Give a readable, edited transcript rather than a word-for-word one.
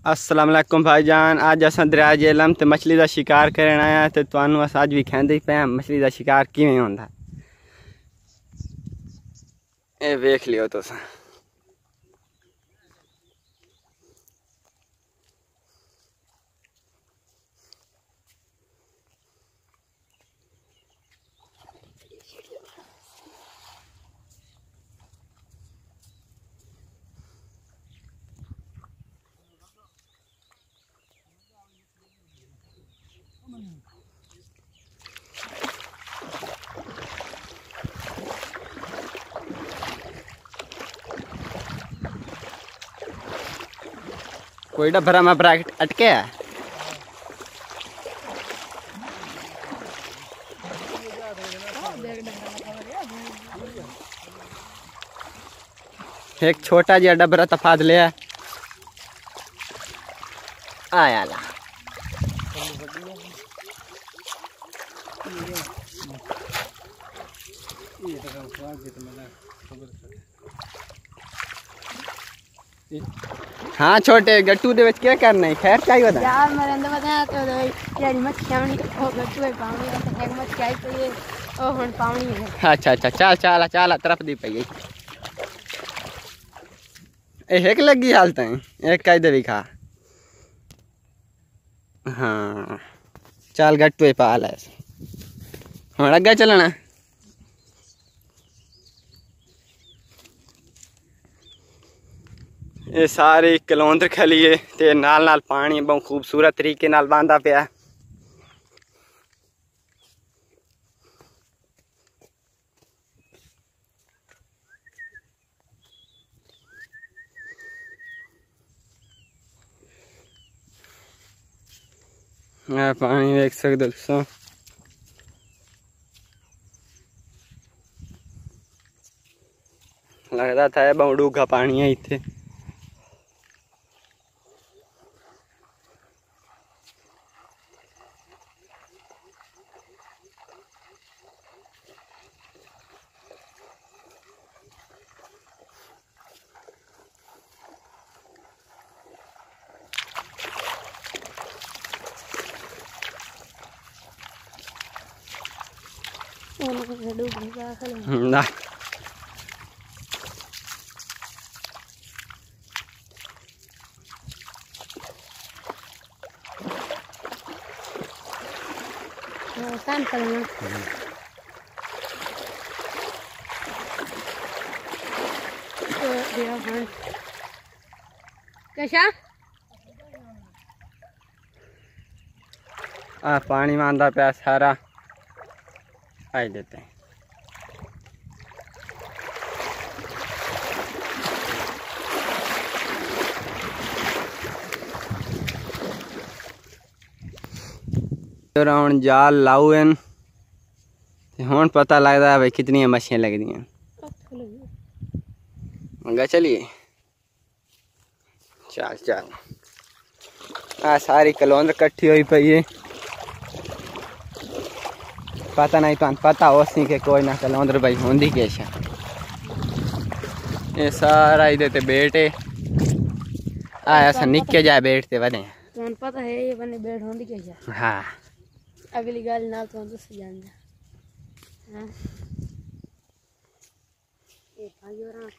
अस्सलाम वालेकुम भाईजान। आज अस दरिया जेहलम ते मछली का शिकार करन आया ते तुहानू अस अज भी खेंदे ही पे मछली का शिकार किवें होंदा। ये वेख लियो तुस। कोई डबरा में अटके है। एक छोटा जिहा डबरा तफाद लिया आया ला। हाँ छोटे गट्टू दे क्या करना है खैर चाहिए बता यार मेरे अंदर बताया तो भाई यार मच्छी आनी ओ गट्टू है पानी है एक मच्छी आई तो ये ओ हुन पानी है। अच्छा चल चल चल तरफ दी पई ए एक लगी हालत है एक कह दे भी खा। हाँ चल गट्टू पा लै हुन अगे चलना। ये सारी कलौंदर खलीए ते नाल नाल पानी बहुत खूबसूरत तरीके नाल बांधा पिया। पानी देख सकते दोस्तों। लगता था बहुत डूंगा पानी है इत्थे। ना काम करना कैसा पानी में आंदा पिया सारा आई देते हैं। राउंड जाल लाऊ हुन पता लगता है भाई कितनी मछलियां लग दी हैं। चलिए चल चल सारी कलौंदर कट्ठी हुई पई है। पता नहीं तो पता उसी के कोई ना कलौंदर भाई होंदी केश ये सारा इधर ते बेटे आया निके जाए बैठते बने तुम पता है ये बने बैठ होंदी केश। हाँ अगली गल ना तो जान जा हां ये भाई और